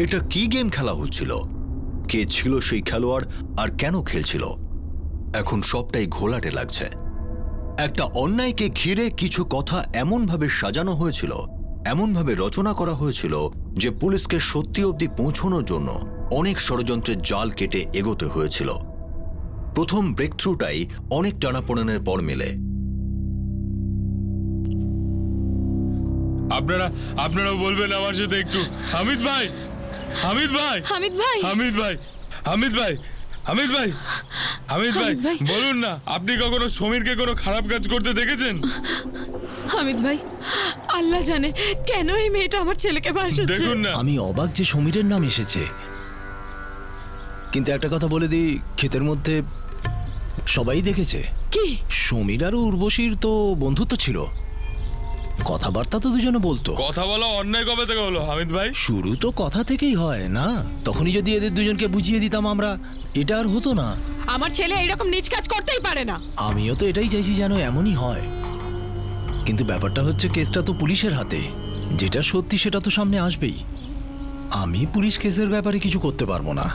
এটা কি গেম খেলা হচ্ছিল, কে ছিল সেই খেলোয়াড় আর কেন খেলছিল, এখন সবটাই ঘোলাটে লাগছে। একটা অন্যায়কে ঘিরে কিছু কথা এমনভাবে সাজানো হয়েছিল, এমনভাবে রচনা করা হয়েছিল যে পুলিশকে সত্যি অবধি পৌঁছানোর জন্য অনেক ষড়যন্ত্রের জাল কেটে এগোতে হয়েছিল। প্রথম ব্রেকথ্রুটাই অনেক টানাপোড়েনের পর মেলে। আপনারাও বলবেন আমার সাথে একটু। হামিদ ভাই, হামিদ ভাই, হামিদ ভাই, হামিদ ভাই, হামিদ ভাই, হামিদ ভাই, হামিদ ভাই, বলুন না, আপনি কখনো সমীরকে কোনো খারাপ কাজ করতে দেখেছেন? হামিদ ভাই, আল্লাহ জানে কেন এই মেয়েটা আমার ছেলেকে ভাসাচ্ছে। দেখুন না, আমি অবাক যে সমীরের নাম এসেছে। কিন্তু একটা কথা বলে দিই, ক্ষেতের মধ্যে সবাই দেখেছে। কি? সমীর আর উর্বশীর তো বন্ধুত্ব ছিল, কথাবার্তা তো দুজনে বলতো। কথা বলা অন্যায় কবে থেকে হলো হামিদ ভাই? শুরু তো কথা থেকেই হয় না? তখনই যদি এদের দুজনকে বুঝিয়ে দিতাম আমরা, এটা আর হতো না। আমার ছেলে এইরকম নিজ কাজ করতেই পারে না। আমিও তো এটাই চাইছি যেন এমনই হয়, কিন্তু ব্যাপারটা হচ্ছে কেসটা তো পুলিশের হাতে, যেটা সত্যি সেটা তো সামনে আসবেই। আমি পুলিশ কেসের ব্যাপারে কিছু করতে পারবো না।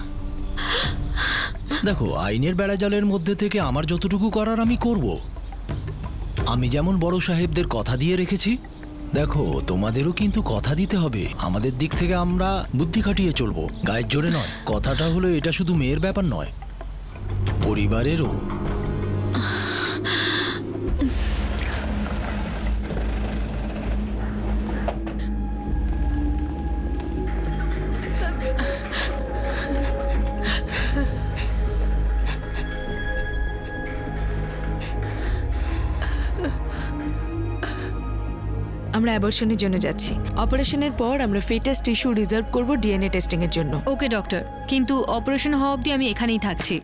দেখো, আইনের বেড়াজালের মধ্যে থেকে আমার যতটুকু করার আমি করব। আমি যেমন বড় সাহেবদের কথা দিয়ে রেখেছি, দেখো তোমাদেরও কিন্তু কথা দিতে হবে। আমাদের দিক থেকে আমরা বুদ্ধি খাটিয়ে চলবো, গায়ের জোরে নয়। কথাটা হলো এটা শুধু মেয়ের ব্যাপার নয়, পরিবারেরও। আমরা অ্যাবর্শনের জন্য যাচ্ছি। অপারেশনের পর আমরা ফিটাস টিস্যু রিজার্ভ করব ডিএনএ টেস্টিং এর জন্য। ওকে ডক্টর, কিন্তু অপারেশন হওয়া অবধি আমি এখানেই থাকছি।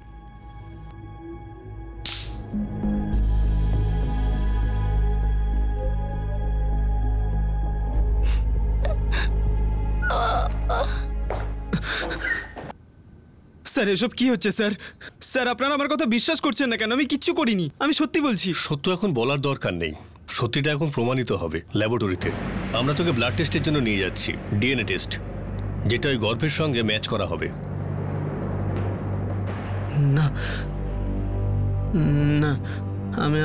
স্যার এসব কি হচ্ছে স্যার? স্যার আপনারা আমার কথা বিশ্বাস করছেন না কেন? আমি কিচ্ছু করিনি, আমি সত্যি বলছি। সত্য এখন বলার দরকার নেই, সত্যিটা এখন প্রমাণিত হবে ল্যাবরেটরিতে। আমরা তোকে ব্লাড টেস্টের জন্য নিয়ে যাচ্ছি, ডিএনএ টেস্ট, যেটা ওই গর্ভের সঙ্গে ম্যাচ করা হবে। না না,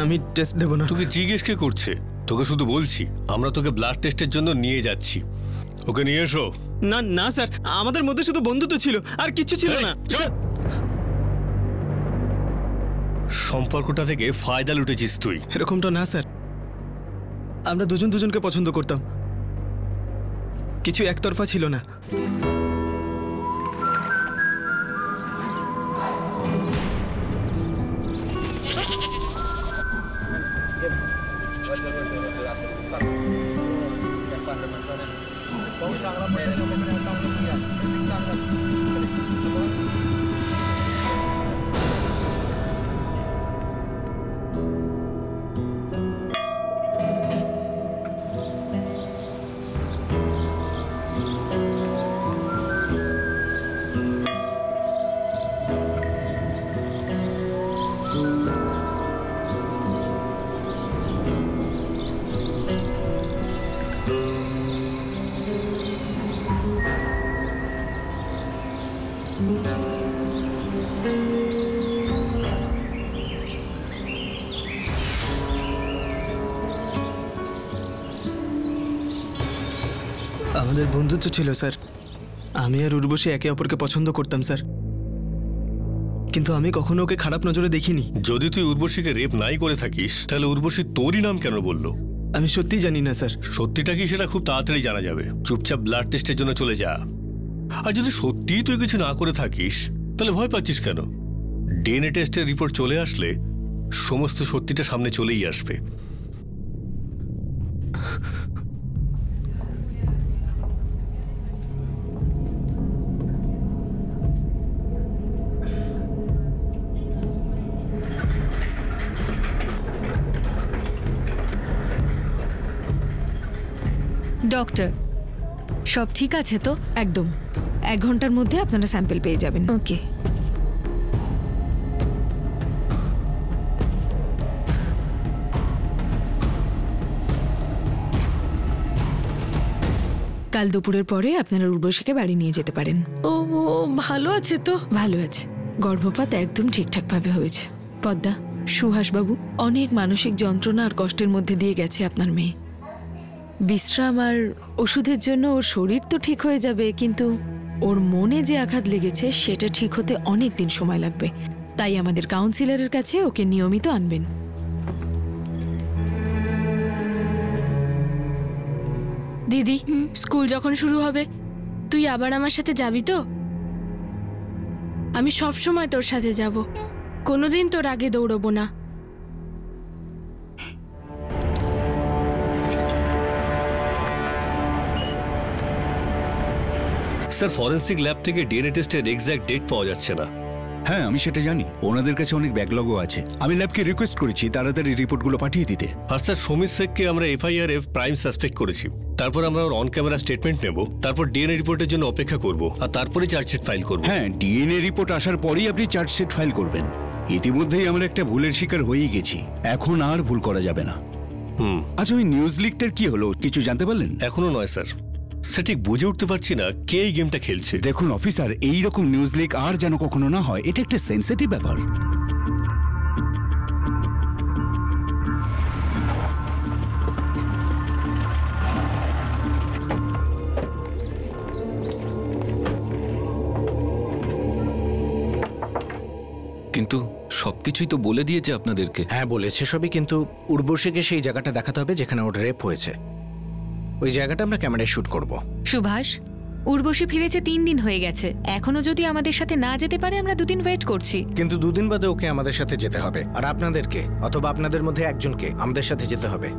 আমি টেস্ট দেবো না। তোকে জিজ্ঞেস কে করছে? তোকে শুধু বলছি আমরা তোকে ব্লাড টেস্টের জন্য নিয়ে যাচ্ছি, ওকে নিয়ে এসো। না না স্যার, আমাদের মধ্যে শুধু বন্ধুত্ব ছিল, আর কিছু ছিল না। সম্পর্কটা থেকে ফায়দা লুটেছিস তুই। এরকমটা না স্যার, আমরা দুজন দুজনকে পছন্দ করতাম, কিছু একতরফা ছিল না। আমাদের বন্ধুত্ব ছিল স্যার, আমি আর উর্বশী একে অপরকে পছন্দ করতাম স্যার, কিন্তু আমি কখনো ওকে খারাপ নজরে দেখিনি। যদি তুই উর্বশীকে রেপ নাই করে থাকিস তাহলে উর্বশী তোরই নাম কেন বললো? আমি সত্যি জানি না স্যার। সত্যিটা কি সেটা খুব তাড়াতাড়ি জানা যাবে। চুপচাপ ব্লাড টেস্টের জন্য চলে যা। আর যদি সত্যিই তুই কিছু না করে থাকিস তাহলে ভয় পাচ্ছিস কেন? ডিএনএ টেস্টের রিপোর্ট চলে আসলে সমস্ত সত্যিটা সামনে চলেই আসবে। ডক্টর, সব ঠিক আছে তো? একদম, 1 ঘন্টার মধ্যে আপনারা স্যাম্পল পেয়ে যাবেন। ওকে। কাল দুপুরের পরে আপনারা উর্বশীকে বাড়ি নিয়ে যেতে পারেন। ও ও ভালো আছে তো? ভালো আছে, গর্ভপাত একদম ঠিকঠাকভাবে হয়েছে। পদ্মা, সুহাসবাবু, অনেক মানসিক যন্ত্রণা আর কষ্টের মধ্যে দিয়ে গেছে আপনার মেয়ে। বিশ্রাম আর ওষুধের জন্য ওর শরীর তো ঠিক হয়ে যাবে, কিন্তু ওর মনে যে আঘাত লেগেছে সেটা ঠিক হতে অনেক দিন সময় লাগবে। তাই আমাদের কাউন্সিলরের কাছে ওকে নিয়মিত আনবেন। দিদি, স্কুল যখন শুরু হবে তুই আবার আমার সাথে যাবি তো? আমি সব সময় তোর সাথে যাব, কোনোদিন তোর আগে দৌড়বো না। স্যার, ফরেন্সিক ল্যাব থেকে ডিএনএ টেস্টের এক্স্যাক্ট ডেট পাওয়া যাচ্ছে না। হ্যাঁ, আমি সেটা জানি। ওনাদের কাছে অনেক ব্যাকলগও আছে। আমি ল্যাবকে রিকোয়েস্ট করেছি তাড়াতাড়ি রিপোর্টগুলো পাঠিয়ে দিতে। আর স্যার, সমীর শেখকে আমরা FIR প্রাইম সাসপেক্ট করেছি। তারপর আমরা ওর অন ক্যামেরা স্টেটমেন্ট নেব, তারপর ডিএনএ রিপোর্টের জন্য অপেক্ষা করব, আর তারপরে চার্জশিট ফাইল করব। হ্যাঁ, ডিএনএ রিপোর্ট আসার পরেই আপনি চার্জশিট ফাইল করবেন। ইতিমধ্যেই আমরা একটা ভুলের শিকার হয়েই গেছি, এখন আর ভুল করা যাবে না। আচ্ছা, ওই নিউজ লিকটার কি হলো, কিছু জানতে পারলেন? এখনো নয় স্যার, সঠিক বুঝে উঠতে পারছি না কে এই গেমটা খেলছে। দেখুন অফিসার, এই রকম নিউজ লিক আর যেন কখনো না হয়, এটা একটা সেনসিটিভ ব্যাপার। কিন্তু সবকিছুই তো বলে দিয়েছে আপনাদেরকে। হ্যাঁ বলেছে সবই, কিন্তু উর্বশীকে সেই জায়গাটা দেখাতে হবে যেখানে ওর রেপ হয়েছে। ওই জায়গাটা আমরা ক্যামেরায় শুট করব। সুভাষ, উর্বশী ফিরেছে 3 দিন হয়ে গেছে, এখনো যদি আমাদের সাথে না যেতে পারে আমরা 2 দিন ওয়েট করছি। কিন্তু 2 দিন বাদে ওকে আমাদের সাথে যেতে হবে, আর আপনাদেরকে অথবা আপনাদের মধ্যে একজনকে আমাদের সাথে যেতে হবে।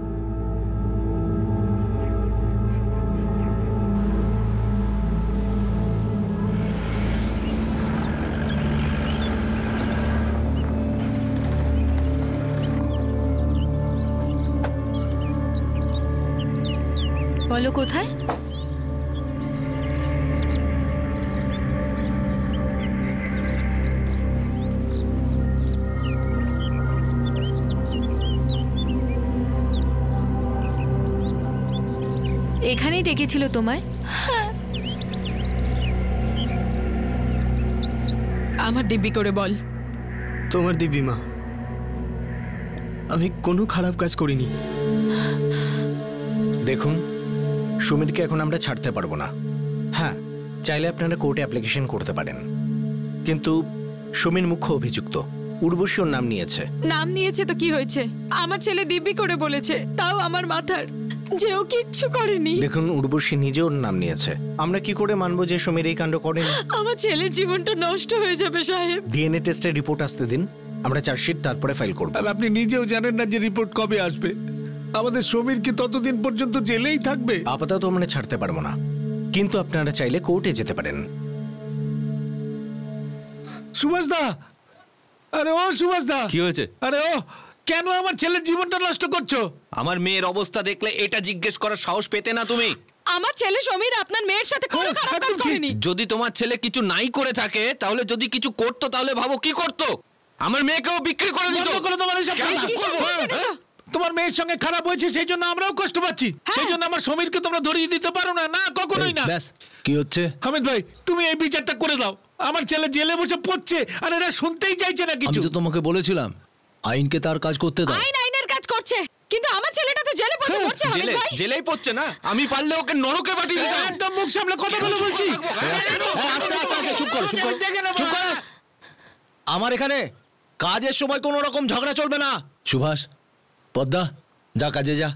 বলো কোথায়? এখানেই ডেকেছিল তোমায়? আমার দিব্যি করে বল। তোমার দিব্যি মা, আমি কোনো খারাপ কাজ করিনি। দেখুন, সুমিরকে এখন আমরা ছাড়তে পারবো না। হ্যাঁ, চাইলে আপনারা কোর্টে অ্যাপ্লিকেশন করতে পারেন, কিন্তু সুমির মুখ্য অভিযুক্ত উর্বশী ওর নাম নিয়েছে। নাম নিয়েছে তো কি হয়েছে? আমার ছেলে দিব্যি করে বলেছে, তাও আমার মাথার যে ও কিচ্ছু করেনি। দেখুন, উর্বশী নিজে ওর নাম নিয়েছে, আমরা কি করে মানবো যে সুমির এই কাণ্ড করেনি? আমার ছেলের জীবনটা নষ্ট হয়ে যাবে সাহেব। ডিএনএ টেস্টের রিপোর্ট আসতে দিন, আমরা চার্জশিট তারপরে ফাইল করব। আর আপনি নিজেও জানেন না যে রিপোর্ট কবে আসবে। আমাদের সমীর কি ততদিন পর্যন্ত জেলেই থাকবে? আপাতত আমরা ছাড়তে পারবো না, কিন্তু আপনারা চাইলে কোর্টে যেতে পারেন। সুভাষ দা, আরে ও সুভাষ দা, কি হয়েছে? আরে ও, কেন আমার ছেলের জীবনটা নষ্ট করছো? আমার মেয়ের অবস্থা দেখলে এটা জিজ্ঞেস করার সাহস পেতে না তুমি? আমার ছেলে সমীর আপনার মেয়ের সাথে কোনো খারাপ কাজ করেনি। যদি তোমার ছেলে কিছু নাই করে থাকে, তাহলে যদি কিছু করতো তাহলে ভাবো কি করতো। আমার মেয়েকেও বিক্রি করে দিত। তোমার মেয়ের সঙ্গে খারাপ হয়েছে, সেই জন্য আমরাও কষ্ট পাচ্ছি। সেই জন্য আমার সমীরকে তোমরা ধরিয়ে দিতে পারো না? না, কখনোই না। ব্যাস, কি হচ্ছে? হামিদ ভাই, তুমি এই বিচারটা করে দাও। আমার ছেলে জেলে বসে পড়ছে, আর এরা শুনতেই চাইছে না কিছু। আমি তো তোমাকে বলেছিলাম আইনকে তার কাজ করতে দাও। আইন আইনের কাজ করছে, কিন্তু আমার ছেলেটা তো জেলে পড়ছে। হামিদ ভাই, জেলেই পড়ছে না? আমি পারলে ওকে নরকে পাঠিয়ে দিতাম। একদম মুখ সামলে কথা বলে বলছি। চুপ করো, চুপ করো, চুপ করো। আমার এখানে কাজের সময় কোনো রকম ঝগড়া চলবে না। সুভাষ, পদ্মা, যা কাজে যা।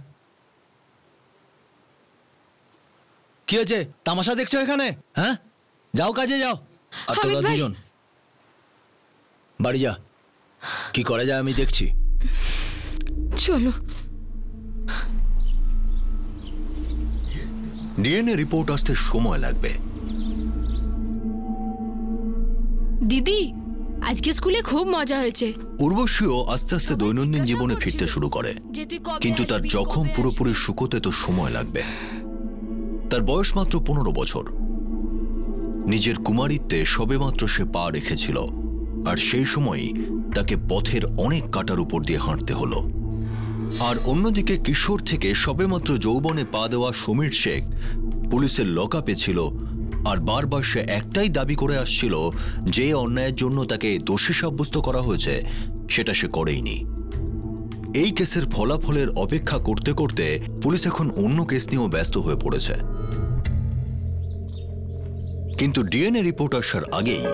কি হয়েছে, তামাশা দেখছো এখানে? হ্যাঁ, যাও কাজে যাও। আর তোরা দুজন বাড়ি যা, কি করা যায় আমি দেখছি। চলো। ডিএনএ রিপোর্ট আসতে সময় লাগবে। দিদি, আজকে স্কুলে খুব মজা হয়েছে। উর্বশীও আস্তে আস্তে দৈনন্দিন জীবনে ফিরতে শুরু করে, কিন্তু তার জখম পুরোপুরি শুকোতে তো সময় লাগবে। তার বয়স মাত্র 15 বছর। নিজের কুমারিত্বে সবেমাত্র সে পা রেখেছিল, আর সেই সময়ই তাকে পথের অনেক কাঁটার উপর দিয়ে হাঁটতে হলো। আর অন্যদিকে কিশোর থেকে সবেমাত্র যৌবনে পা দেওয়া সমীর শেখ পুলিশের লকআপে ছিল আর বারবার সে একটাই দাবি করে আসছিল যে অন্যায়ের জন্য তাকে দোষী সাব্যস্ত করা হয়েছে সেটা সে করেইনি। এই কেসের ফলাফলের অপেক্ষা করতে করতে পুলিশ এখন অন্য কেস নিয়েও ব্যস্ত হয়ে পড়েছে। কিন্তু ডিএনএ রিপোর্ট আসার আগেই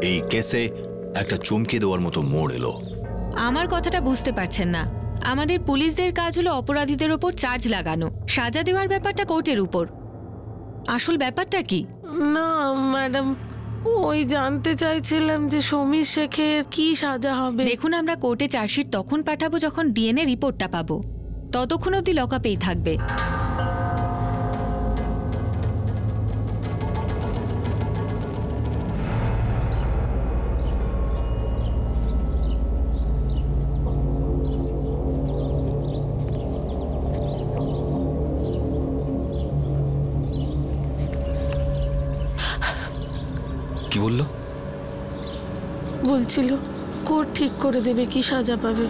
এই কেসে একটা চমকে দেওয়ার মতো মোড় এলো। আমার কথাটা বুঝতে পারছেন না। আমাদের পুলিশদের কাজ হলো অপরাধীদের ওপর চার্জ লাগানো, সাজা দেওয়ার ব্যাপারটা কোর্টের উপর। আসল ব্যাপারটা কি? না ম্যাডাম, ওই জানতে চাইছিলাম যে সমীর শেখের কি সাজা হবে। দেখুন, আমরা কোর্টে চার্জশিট তখন পাঠাবো যখন ডিএনএ রিপোর্টটা পাবো। ততক্ষণ অবধি লকআপেই থাকবে। কি বললো? বলছিল কোর্ট ঠিক করে দেবে কি সাজা পাবে।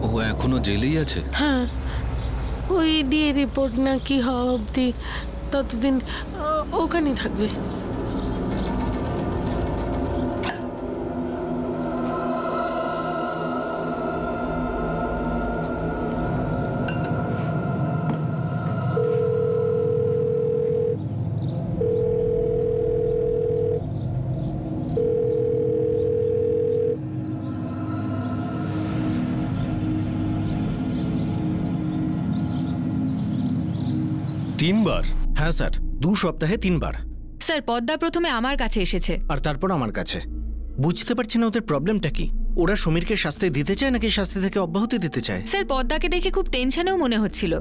ও এখনো জেলেই আছে? হ্যাঁ, ওই দিয়ে রিপোর্ট না কি হওয়া অবধি ততদিন ওখানেই থাকবে। তিনবার? হ্যাঁ স্যার, 2 সপ্তাহে 3 বার। স্যার, পদ্মা প্রথমে আমার কাছে এসেছে আর তারপর আমার কাছে। বুঝতে পারছি না ওদের প্রবলেমটা কি। ওরা সমীরকে শাস্তি দিতে চায় নাকি শাস্তি থেকে অব্যাহতি দিতে চায়? স্যার, পদ্মাকে দেখে খুব টেনশনেও মনে হচ্ছিল।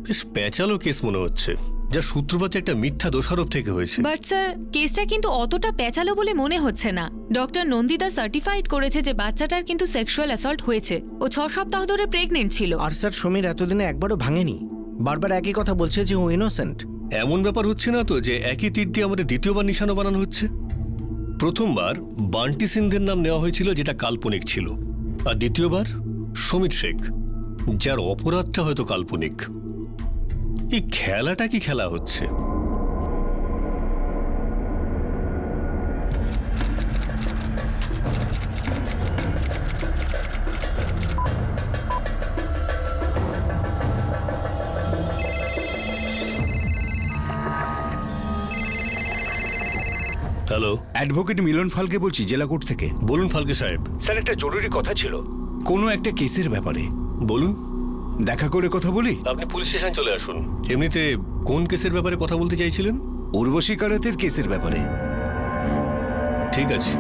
বেশ প্যাচালো কেস মনে হচ্ছে, যা সূত্রপাত একটা মিথ্যা দোষারোপ থেকে হয়েছে। বাট স্যার, কেসটা কিন্তু অতটা প্যাচালো বলে মনে হচ্ছে না। ডক্টর নন্দিতা সার্টিফাইড করেছে যে বাচ্চাটার কিন্তু সেক্সুয়াল অ্যাসল্ট হয়েছে। ও 6 সপ্তাহ ধরে প্রেগনেন্ট ছিল। আর স্যার, সমীর এতদিনে একবারও ভাঙেনি, বারবার একই কথা বলছে যে ও ইনোসেন্ট। এমন ব্যাপার হচ্ছে না তো যে একই তীর দিয়ে আমাদের দ্বিতীয়বার নিশানা বানানো হচ্ছে? প্রথমবার বান্টি সিন্ধের নাম নেওয়া হয়েছিল, যেটা কাল্পনিক ছিল, আর দ্বিতীয়বার সমীর শেখ, যার অপরাধটা হয়তো কাল্পনিক। এই খেলাটা কি খেলা হচ্ছে? হ্যালো, অ্যাডভোকেট মিলন ফালকে বলছি, জেলা কোর্ট থেকে। বলুন ফালকে সাহেব। স্যার, একটা জরুরি কথা ছিল, কোনো একটা কেসের ব্যাপারে। বলুন। দেখা করে কথা বলি? আপনি পুলিশ স্টেশন চলে আসুন। এমনিতে কোন কেসের ব্যাপারে কথা বলতে চাইছিলেন? উর্বশী কারাতের কেসের ব্যাপারে। ঠিক আছে।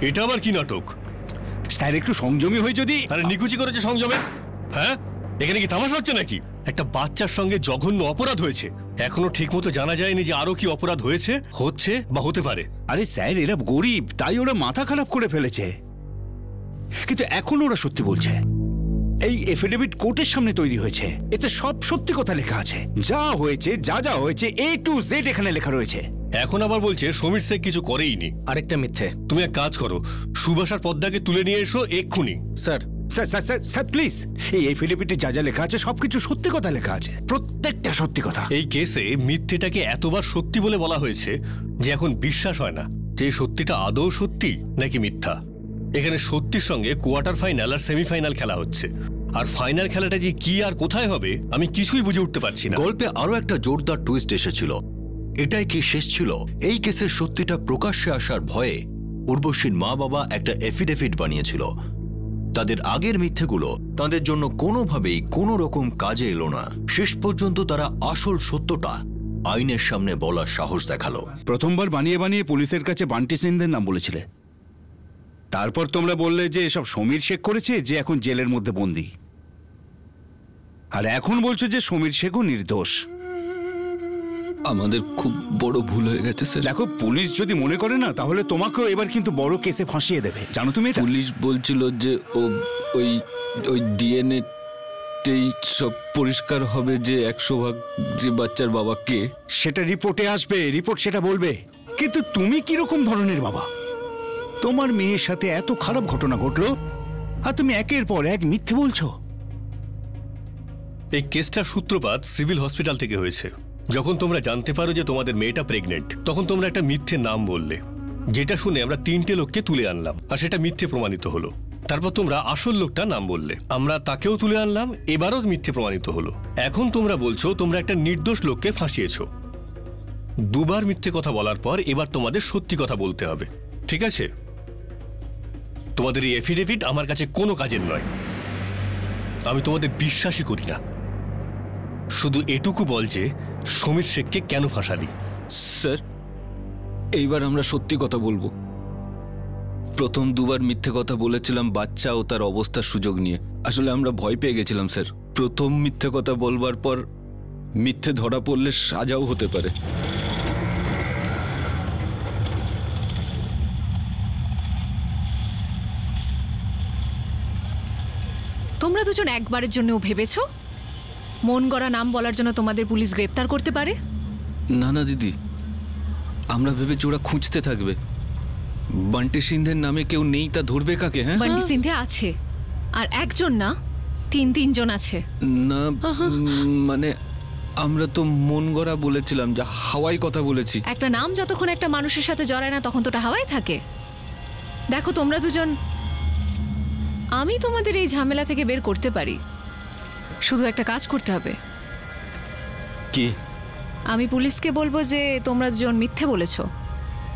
এটা আবার কি নাটক? স্যার, একটু সংযমী হয়ে যদি। আরে নিকুচি করেছে সংযমে? হ্যাঁ, এখানে কি তামাশা হচ্ছে নাকি? একটা বাচ্চার সঙ্গে জঘন্য অপরাধ হয়েছে, এখনো ঠিকমতো জানা যায়নি যে আরো কি অপরাধ হয়েছে, হচ্ছে বা হতে পারে। আরে স্যার, এরা গরিব, তাই ওরা মাথা খারাপ করে ফেলেছে, কিন্তু এখন ওরা সত্যি বলছে। এই এফিডেভিট কোর্টের সামনে তৈরি হয়েছে, এতে সব সত্যি কথা লেখা আছে। যা হয়েছে, যা হয়েছে, A to Z এখানে লেখা রয়েছে। এখন আবার বলছে সমীর শেখ কিছু করেইনি। আরেকটা মিথ্যে। তুমি এক কাজ করো, সুভাষ আর পদ্মাকে তুলে নিয়ে এসো এক্ষুনি। Sir sir sir sir sir please, এই এফিডেভিটে যা লেখা আছে সবকিছু সত্যি কথা লেখা আছে, প্রত্যেকটা সত্যি কথা। এই কেসে মিথ্যেটাকে এতবার সত্যি বলে বলা হয়েছে যে এখন বিশ্বাস হয় না যে এই সত্যিটা আদৌ সত্যি নাকি মিথ্যা। এখানে সত্যির সঙ্গে কোয়ার্টার ফাইনাল আর সেমিফাইনাল খেলা হচ্ছে, আর ফাইনাল খেলাটা যে কি আর কোথায় হবে আমি কিছুই বুঝে উঠতে পারছি না। গল্পে আরো একটা জোরদার টুইস্ট এসেছিল। এটাই কি শেষ ছিল? এই কেসের সত্যিটা প্রকাশ্যে আসার ভয়ে উর্বশীর মা বাবা একটা এফিডেভিট বানিয়েছিল। তাদের আগের মিথ্যেগুলো তাদের জন্য কোনোভাবেই কোনো রকম কাজে এলো না। শেষ পর্যন্ত তারা আসল সত্যটা আইনের সামনে বলার সাহস দেখালো। প্রথমবার বানিয়ে পুলিশের কাছে বান্টি সিন্ধের নাম বলেছিলে, তারপর তোমরা বললে যে এসব সমীর শেখ করেছে, যে এখন জেলের মধ্যে বন্দী, আর এখন বলছো যে সমীর শেখও নির্দোষ। আমাদের খুব বড় ভুল হয়ে গেছে স্যার। দেখো, পুলিশ যদি মনে করে না, তাহলে তোমাকেও এবার কিন্তু বড় কেসে ফাঁসিয়ে দেবে, জানো তুমি এটা? পুলিশ বলছিল যে ওই ডিএনএ টেস্টেই সব পরিষ্কার হবে যে 100% যে বাচ্চার বাবা কে। সেটা রিপোর্টে আসবে, রিপোর্ট সেটা বলবে। কিন্তু তুমি কিরকম ধরনের বাবা? তোমার মেয়ের সাথে এত খারাপ ঘটনা ঘটলো আর তুমি একের পর এক মিথ্যে বলছো। এই কেসটার সূত্রপাত সিভিল হসপিটাল থেকে হয়েছে। যখন তোমরা জানতে পারো যে তোমাদের মেয়েটা প্রেগনেন্ট, তখন তোমরা একটা মিথ্যে নাম বললে, যেটা শুনে আমরা 3টে লোককে তুলে আনলাম আর সেটা মিথ্যে প্রমাণিত হলো। তারপর তোমরা আসল লোকটার নাম বললে, আমরা তাকেও তুলে আনলাম, এবারও মিথ্যে প্রমাণিত হলো। এখন তোমরা বলছো তোমরা একটা নির্দোষ লোককে ফাঁসিয়েছো। 2বার মিথ্যে কথা বলার পর এবার তোমাদের সত্যি কথা বলতে হবে, ঠিক আছে? তোমাদের এই এফিডেভিট আমার কাছে কোনো কাজের নয়, আমি তোমাদের বিশ্বাসই করি না। শুধু এটুকু বল যে সমীর শেখকে কেন ফাঁসালি। স্যার, এইবার আমরা সত্যি কথা বলবো। প্রথম 2বার মিথ্যে কথা বলেছিলাম বাচ্চা ও তার অবস্থার সুযোগ নিয়ে। আসলে আমরা ভয় পেয়ে গেছিলাম স্যার। প্রথম মিথ্যে কথা বলবার পর মিথ্যে ধরা পড়লে সাজাও হতে পারে। তোমরা দুজন একবারের জন্যও ভেবেছো মন গড়া নাম বলার জন্য তোমাদের পুলিশ গ্রেপ্তার করতে পারে? না না দিদি, আমরা ভেবেছি ওরা খুঁজতে থাকবে। বান্টি সিন্ধের নামে কেউ নেই, তা ধরবে কাকে? হ্যাঁ, বান্টি সিন্ধে আছে, আর একজন না, 3 জন আছে। না মানে আমরা তো মন গড়া বলেছিলাম, যা হাওয়াই কথা বলেছি। একটা নাম যতক্ষণ একটা মানুষের সাথে জড়ায় না তখন তো ওটা হাওয়াই থাকে। দেখো তোমরা দুজন, আমি তোমাদের এই ঝামেলা থেকে বের করতে পারি, শুধু একটা কাজ করতে হবে। কি? আমি পুলিশকে বলবো যে তোমরা দুজন মিথ্যে বলেছো,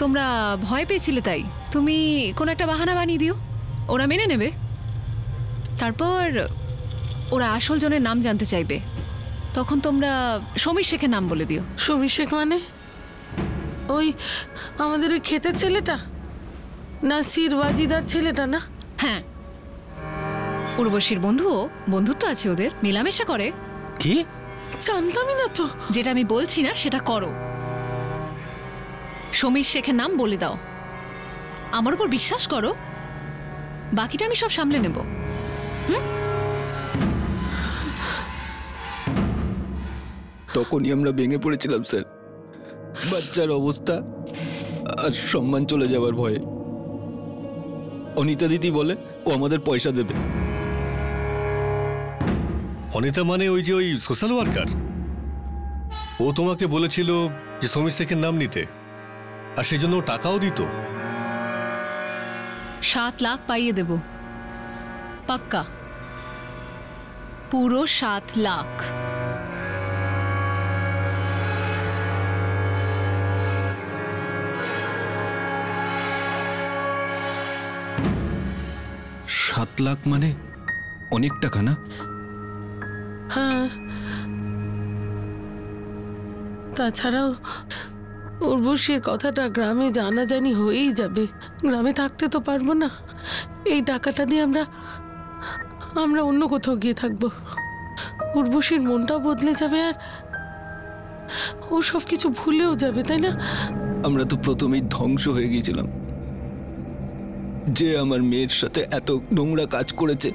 তোমরা ভয় পেয়েছিলে তাই। তুমি কোনো একটা বাহানা বানিয়ে দিও, ওরা মেনে নেবে। তারপর ওরা আসল জনের নাম জানতে চাইবে, তখন তোমরা সমীর শেখের নাম বলে দিও। সমীর শেখ মানে ওই আমাদের ওই ক্ষেতের ছেলেটা, নাসির ওয়াজিদার ছেলেটা না? হ্যাঁ, উর্বশীর বন্ধুত্ব আছে ওদের, মেলামেশা করে। কি? জানতামই না তো। যেটা আমি বলছি না সেটা করো। সমীর শেখের নাম বলে দাও, আমার উপর বিশ্বাস করো, বাকিটা আমি সব সামলে নেব। তখনই আমরা ভেঙে পড়েছিলাম স্যার, বাচ্চার অবস্থা আর সম্মান চলে যাওয়ার ভয়ে। অনিতা দিদি বলে ও আমাদের পয়সা দেবে। অনিতা মানে ওই যে ওই সোশ্যাল ওয়ার্কার, ও তোমাকে বলেছিল যে সমীর শেখের নাম নিতে, আর সেই জন্য টাকাও দিত। 7 লাখ পাইয়ে দেব, পাক্কা, পুরো 7 লাখ। $7 লাখ মানে অনেক টাকা না? হ্যাঁ, তাছাড়াও উর্বশীর কথাটা গ্রামে জানাজানি হয়েই যাবে। গ্রামে থাকতে তো পারবো না, এই টাকাটা দিয়ে আমরা অন্য কোথাও গিয়ে থাকবো। উর্বশীর মনটাও বদলে যাবে আর ও সব কিছু ভুলেও যাবে, তাই না? আমরা তো প্রথমেই ধ্বংস হয়ে গিয়েছিলাম। যে আমার মেয়ের সাথে এত নোংরা কাজ করেছে,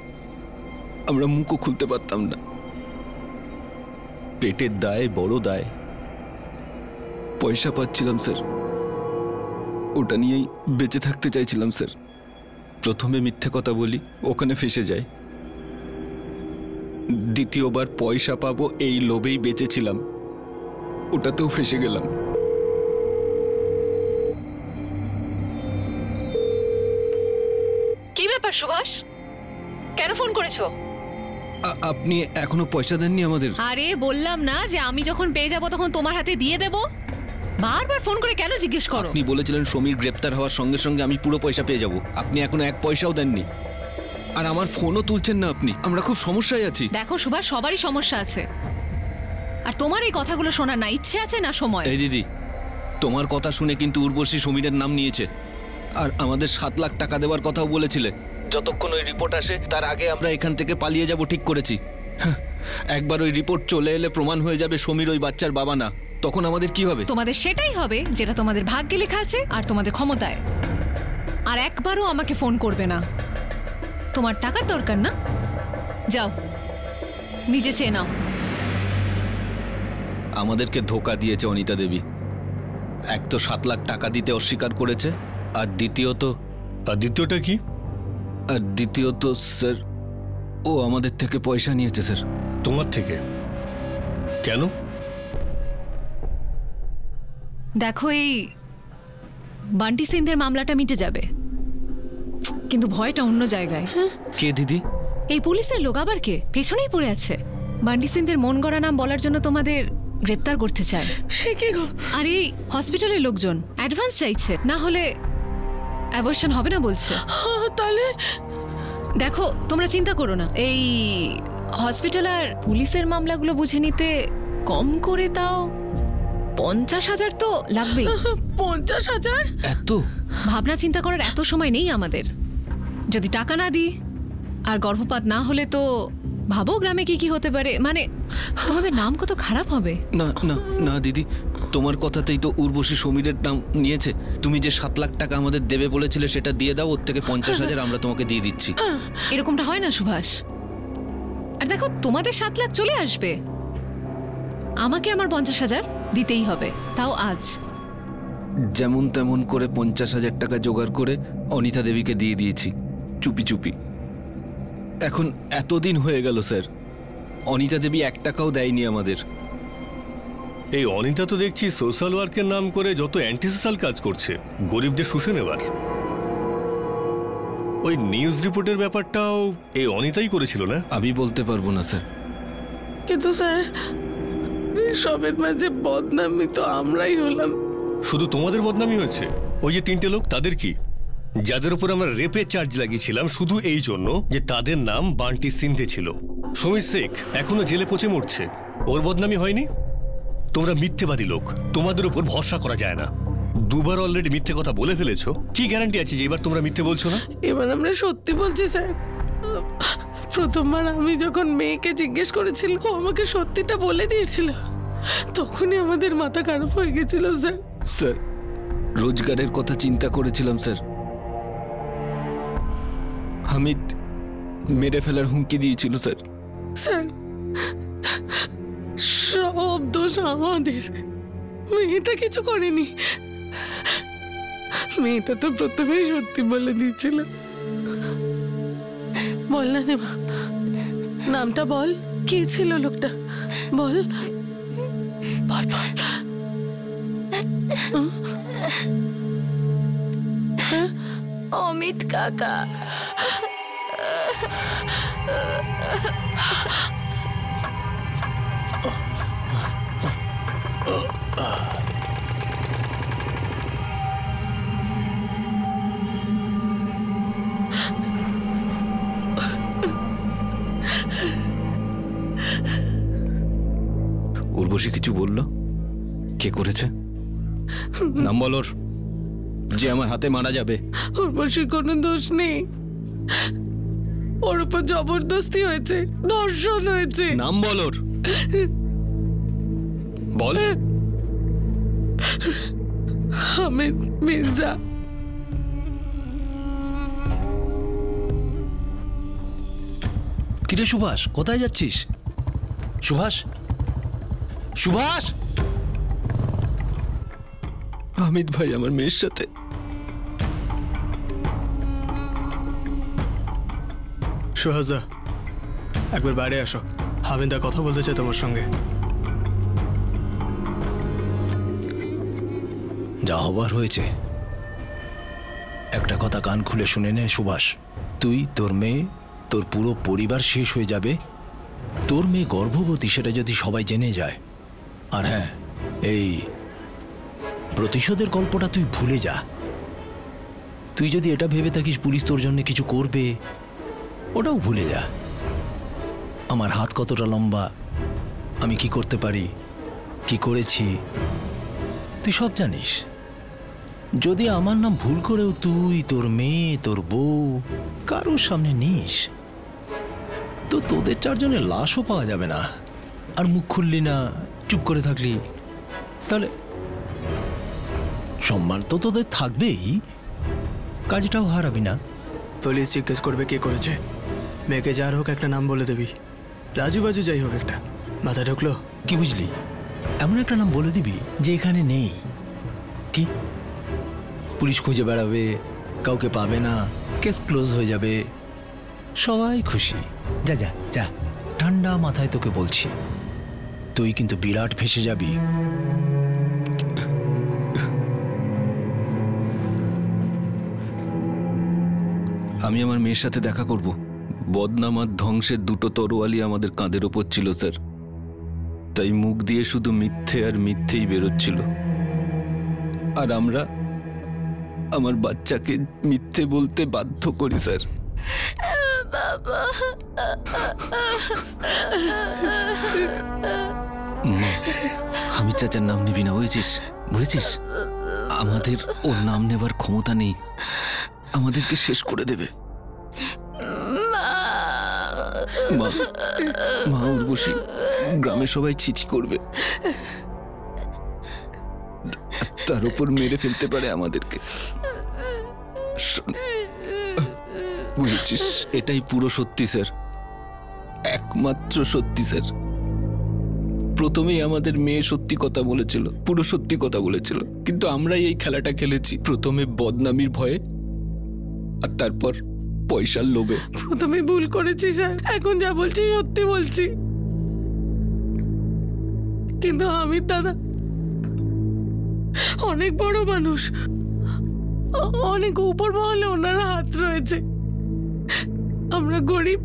আমরা মুখও খুলতে পারতাম না। পেটের দায়, বড় দায়। পয়সা পাচ্ছিলাম স্যার, ওটা নিয়েই বেঁচে থাকতে চাইছিলাম স্যার। প্রথমে মিথ্যে কথা বলি, ওখানে ফেঁসে যায়। দ্বিতীয়বার পয়সা পাবো এই লোভেই বেঁচেছিলাম, ওটাতেও ফেঁসে গেলাম। কি ব্যাপার সুভাষ, কেন ফোন করেছো? আপনি এখনো পয়সা দেননি আমাদের? আরে বললাম না যে আমি যখন পেয়ে যাব তখন তোমার হাতে দিয়ে দেব। বারবার ফোন করে কেন জিজ্ঞেস করো? আপনি বলেছিলেন সমীর গ্রেপ্তার হওয়ার সঙ্গে সঙ্গে আমি পুরো পয়সা পেয়ে যাব। আপনি এখনো 1 পয়সাও দেননি, আর আমার ফোনও তুলছেন না আপনি। আমরা খুব সমস্যায় আছি। দেখো সুভাষ, সবারই সমস্যা আছে, আর তোমার এই কথাগুলো শোনার না ইচ্ছে আছে না সময়। এই দিদি, তোমার কথা শুনে কিন্তু উর্বশী সমীরের নাম নিয়েছে, আর আমাদের 7 লাখ টাকা দেওয়ার কথাও বলেছিলে। যতক্ষণ ওই রিপোর্ট আসে তার আগে আমরা এখান থেকে পালিয়ে যাব ঠিক করেছি। একবার ওই রিপোর্ট চলে এলে প্রমাণ হয়ে যাবে সমীর ওই বাচ্চার বাবা না, তখন আমাদের কি হবে? তোমাদের সেটাই হবে যেটা তোমাদের ভাগ্যে লেখা আছে আর তোমাদের ক্ষমতায়। আর একবারও আমাকে ফোন করবে না। তোমার টাকার দরকার না? যাও, নিজে চেয়ে নাও। আমাদেরকে ধোকা দিয়েছে অনিতা দেবী। এক তো 7 লাখ টাকা দিতে অস্বীকার করেছে, আর দ্বিতীয়টা কি? আর দ্বিতীয়ত স্যার, ও আমাদের থেকে পয়সা নিয়েছে স্যার। তোমার থেকে? কেন? দেখো, এই বান্টি সিংদের মামলাটা মিটে যাবে, কিন্তু ভয়টা অন্য জায়গায়। কে দিদি? এই পুলিশের লোক আবার কে? পেছনেই পড়ে আছে। বান্টি সিংদের মন গড়া নাম বলার জন্য তোমাদের গ্রেপ্তার করতে চায়। সে কি গো? আর এই হসপিটালের লোকজন অ্যাডভান্স চাইছে, না হলে অ্যাবর্শন হবে না বলছে। তাহলে দেখো, তোমরা চিন্তা করো না, এই হসপিটাল আর পুলিশের মামলাগুলো বুঝে নিতে কম করে তাও 50,000 তো লাগবেই। 50,000? এত ভাবনা চিন্তা করার এত সময় নেই আমাদের। যদি টাকা না দিই আর গর্ভপাত না হলে তো ভাবো গ্রামে কি কি হতে পারে। মানে তোমাদের নাম কত খারাপ হবে। না না না দিদি, তোমার কথাতেই তো উর্বশী সমীরের নাম নিয়েছে। তুমি যে 7 লাখ টাকা আমাদের দেবে বলেছিলে সেটা দিয়ে দাও, ওর থেকে 50,000 আমরা তোমাকে দিয়ে দিচ্ছি। এরকমটা হয় না সুভাষ। আর দেখো, তোমাদের 7 লাখ চলে আসবে, আমাকে আমার 50,000 দিতেই হবে, তাও আজ। যেমন তেমন করে 50,000 টাকা জোগাড় করে অনিতা দেবীকে দিয়ে দিয়েছি চুপি চুপি। এখন এতদিন হয়ে গেল স্যার, অনিতা দেবী 1 টাকাও দেয়নি আমাদের। এই অনিতা তো দেখছি সোশ্যাল ওয়ার্কের নাম করে যত অ্যান্টি সোশ্যাল কাজ করছে, গরিবদের শুষে নেবার। ওই নিউজ রিপোর্টের ব্যাপারটাও এই অনিতাই করেছিল না? আমি বলতে পারবো না স্যার। কিন্তু স্যার, সবের মাঝে বদনামি তো আমরাই হলাম। শুধু তোমাদের বদনামি হয়েছে? ওই যে 3টে লোক, তাদের কি? যাদের উপর আমরা রেপের চার্জ লাগিয়েছিলাম শুধু এই জন্য যে তাদের নাম বান্টি সিন্ধে ছিল। সমীর শেখ এখনো জেলে পচে মরছে, ওর বদনামি হয়নি? তোমরা মিথ্যেবাদী লোক, তোমাদের উপর ভরসা করা যায় না। 2 বার অলরেডি মিথ্যে কথা বলে ফেলেছো, কি গ্যারান্টি আছে যে এবার তোমরা মিথ্যে বলছো না? এবার আমরা সত্যি বলছি স্যার। প্রথমবার আমি যখন মেয়েকে জিজ্ঞেস করেছিল, ও আমাকে সত্যিটা বলে দিয়েছিল, তখনই আমাদের মাথা খারাপ হয়ে গেছিল স্যার। স্যার, রোজগারের কথা চিন্তা করেছিলাম স্যার। হামিদ মেরে ফেলার হুমকি দিয়েছিল স্যার। স্যার, সব দোষ আমাদের। মেয়েটা কিছু করেনি। মেয়েটা তো প্রথমেই সত্যি বলে দিয়েছিল। বল না নেবা, নামটা বল, কি ছিল লোকটা? বল বল বল। অমিত কাকা। উর্বশী কিছু বললো? কে করেছে? নাম বল ওর, যে আমার হাতে মারা যাবে। উর্বশীর কোনো দোষ নেই, ওর উপর জবরদস্তি হয়েছে, ধর্ষণ হয়েছে। নাম বল ওর। বল। হামিদ মির্জা। কিরে সুভাষ, কোথায় যাচ্ছিস? সুভাষ, সুভাষ! হামিদ ভাই আমার মেয়ের সাথে। সুহাসদা, একবার বাইরে আসো, হামিদা কথা বলতে চাই তোমার সঙ্গে। যা হবার হয়েছে। একটা কথা কান খুলে শুনে নে সুভাষ, তুই, তোর মেয়ে, তোর পুরো পরিবার শেষ হয়ে যাবে। তোর মেয়ে গর্ভবতী সেটা যদি সবাই জেনে যায়। আর হ্যাঁ, এই প্রতিশোধের গল্পটা তুই ভুলে যা। তুই যদি এটা ভেবে থাকিস পুলিশ তোর জন্য কিছু করবে, ওটাও ভুলে যা। আমার হাত কতটা লম্বা, আমি কি করতে পারি, কি করেছি, তুই সব জানিস। যদি আমার নাম ভুল করেও তুই, তোর মেয়ে, তোর বউ কারোর সামনে নিস, তো তোদের 4 জনের লাশও পাওয়া যাবে না। আর মুখ খুললি না, চুপ করে থাকলি, তাহলে সম্মান তো তোদের থাকবেই, কাজটাও হারাবি না। পুলিশ জিজ্ঞেস করবে কে করেছে, মেয়েকে যার হোক একটা নাম বলে দেবি। রাজু বাজু যাই হোক একটা, মাথা ঢুকলো? কি বুঝলি? এমন একটা নাম বলে দিবি যে এখানে নেই। কি পুলিশ খুঁজে বেড়াবে, কাউকে পাবে না, কেস ক্লোজ হয়ে যাবে, সবাই খুশি। যা যা যা, ঠান্ডা মাথায় তোকে বলছি, তুই কিন্তু বিরাট ফেসে যাবি। আমি আমার মেয়ের সাথে দেখা করব। বদনাম আর ধ্বংসের দুটো তরোয়ালি আমাদের কাঁধের ওপর ছিল স্যার, তাই মুখ দিয়ে শুধু মিথ্যে আর মিথ্যেই বেরোচ্ছিল। আর আমরা আমার বাচ্চাকে মিথ্যে বলতে বাধ্য করি স্যার। বাবা, হামিদ চাচার নাম নিবি না, বুঝেছিস? বুঝেছিস, আমাদের ওর নাম নেবার ক্ষমতা নেই, আমাদেরকে শেষ করে দেবে। মা উর্বশী, গ্রামে সবাই ছিছি করবে, তার উপর মেরে ফেলতে পারে আমাদেরকে। বুঝেছিস, এটাই পুরো সত্যি স্যার, একমাত্র সত্যি স্যার। প্রথমেই আমাদের মেয়ে সত্যি কথা বলেছিল, পুরো সত্যি কথা বলেছিল, কিন্তু আমরাই এই খেলাটা খেলেছি। প্রথমে বদনামির ভয়ে, আর তারপর পয়সার লোভে। প্রথমে ভুল করেছি স্যার, এখন যা বলছি সত্যি বলছি। কিন্তু হামিদ দাদা অনেক বড় মানুষ, অনেক উপর মহলে ওনার হাত রয়েছে। আমরা গরিব,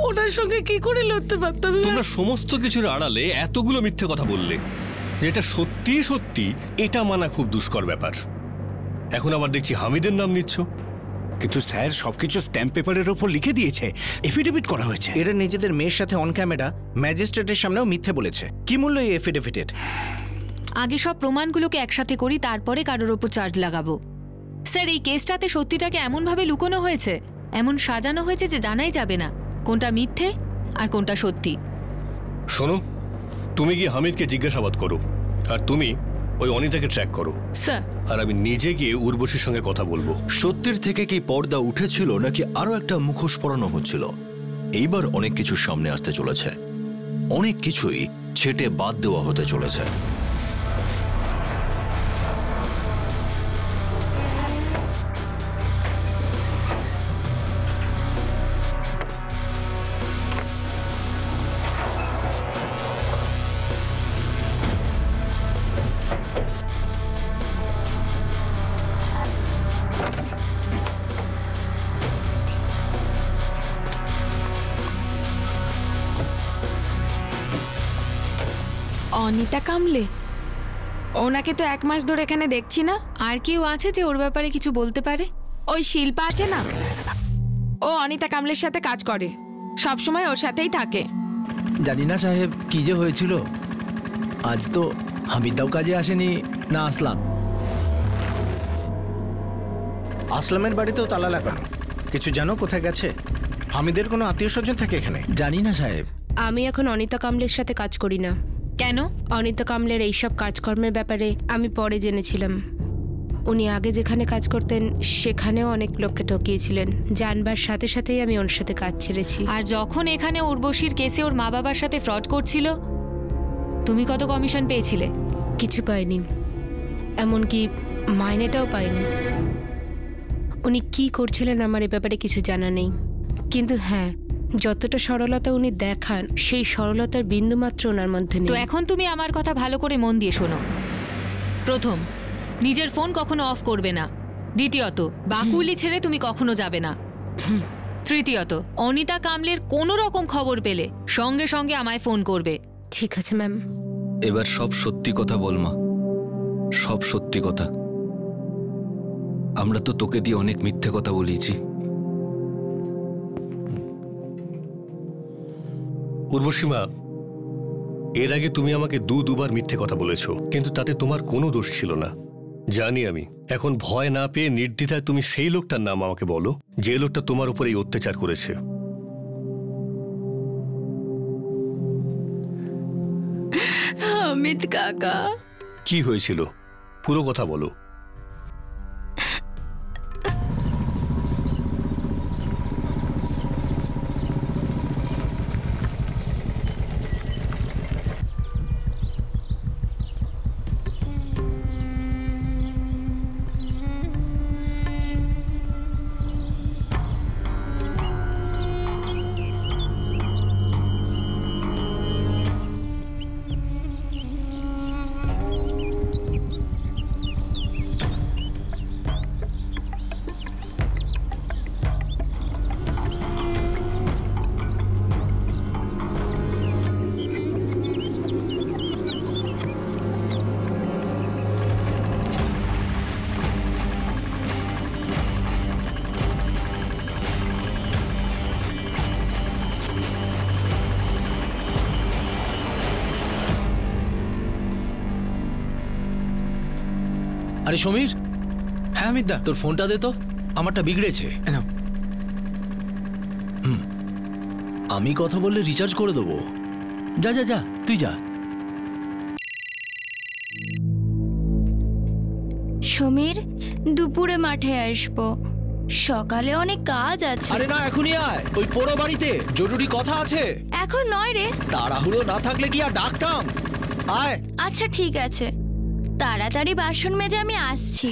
ওনার সঙ্গে কি করে লড়তে পারতাম? তোমরা সমস্ত কিছুর আড়ালে এতগুলো মিথ্যে কথা বললে, যেটা সত্যি সত্যি এটা মানা খুব দুষ্কর ব্যাপার। এখন আবার দেখছি হামিদের নাম নিচ্ছ। কিন্তু স্যার সবকিছু স্ট্যাম্প পেপারের ওপর লিখে দিয়েছে, এফিডেভিট করা হয়েছে। এরা নিজেদের মেয়ের সাথে অন ক্যামেরা ম্যাজিস্ট্রেটের সামনেও মিথ্যে বলেছে। কি মূল্য এই এফিডেভিটের? আগে সব প্রমাণগুলোকে একসাথে করি, তারপরে কারোর ওপর চার্জ লাগাবো। স্যার, এই কেসটাতে সত্যিটাকে এমনভাবে লুকোনো হয়েছে, এমন সাজানো হয়েছে যে জানাই যাবে না কোনটা মিথ্যে আর কোনটা সত্যি। শোনো, তুমি গিয়ে হামিদকে জিজ্ঞাসাবাদ করো, আর তুমি ওই অনিতাকে ট্র্যাক করো স্যার। আর আমি নিজে গিয়ে উর্বশীর সঙ্গে কথা বলবো। সত্যের থেকে কি পর্দা উঠেছিল নাকি আরো একটা মুখোশ পরানো হচ্ছিল? এইবার অনেক কিছু সামনে আসতে চলেছে, অনেক কিছুই ছেটে বাদ দেওয়া হতে চলেছে। অনিতা কামলে, ওনাকে তো 1 মাস ধরে এখানে দেখছি না। আর কেউ আছে যে ওর ব্যাপারে কিছু বলতে পারে? ওই শিল্পা আছে না, ও অনিতা কামলের সাথে কাজ করে, সব সময় ওর সাথেই থাকে। জানি না সাহেব কি যে হয়েছিল, আজ তো হামিদাও কাজে আসেনি না আসলাম। আসলামের বাড়িতেও তালা লাগানো, কিছু জানো কোথায় গেছে? হামিদের কোনো আত্মীয় স্বজন থাকে এখানে? জানি না সাহেব। আমি এখন অনিতা কামলের সাথে কাজ করি না। কেন? অনিতা কামলের এইসব কাজকর্মের ব্যাপারে আমি পরে জেনেছিলাম। উনি আগে যেখানে কাজ করতেন সেখানেও অনেক লোককে ঠকিয়েছিলেন। জানবার সাথে সাথেই আমি ওর সাথে কাজ ছেড়েছি। আর যখন এখানে উর্বশীর কেসে ওর মা বাবার সাথে ফ্রড করছিল, তুমি কত কমিশন পেয়েছিলে? কিছু পাইনি, এমনকি মাইনেটাও পাইনি। উনি কি করছিলেন আমার এ ব্যাপারে কিছু জানা নেই, কিন্তু হ্যাঁ, যতটা সরলতা উনি দেখান সেই সরলতার বিন্দুমাত্র ওনার মধ্যে নেই। তো এখন তুমি আমার কথা ভালো করে মন দিয়ে শোনো। প্রথম, নিজের ফোন কখনো অফ করবে না। দ্বিতীয়ত, বাকুলি ছেড়ে তুমি কখনো যাবে না। তৃতীয়ত, অনিতা কামলের কোনো রকম খবর পেলে সঙ্গে সঙ্গে আমায় ফোন করবে। ঠিক আছে ম্যাম। এবার সব সত্যি কথা বল মা, সব সত্যি কথা। আমরা তো তোকে দিয়ে অনেক মিথ্যে কথা বলিয়েছি। উর্বশীমা, এর আগে তুমি আমাকে দুবার মিথ্যে কথা বলেছো, কিন্তু তাতে তোমার কোনো দোষ ছিল না। জানি আমি। এখন ভয় না পেয়ে নির্দ্বিধায় তুমি সেই লোকটার নাম আমাকে বলো যে লোকটা তোমার উপর এই অত্যাচার করেছে। হামিদ কাকা। কি হয়েছিল পুরো কথা বলো। আরে সমীর। হ্যাঁ অমিত দা, তোর ফোনটা দে তো, আমারটা বিগড়েছে। আমি কথা বললে রিচার্জ করে দেবো। যা যা যা, তুই যা। সমীর, দুপুরে মাঠে আসবো, সকালে অনেক কাজ আছে। আরে না, এখনই আয়, ওই পোড়ো বাড়িতে জরুরি কথা আছে। এখন নয় রে। তাড়াহুড়ো না থাকলে কি আর ডাকতাম? আয়। আচ্ছা ঠিক আছে, তাড়াতাড়ি বাসন মেজে আমি আসছি।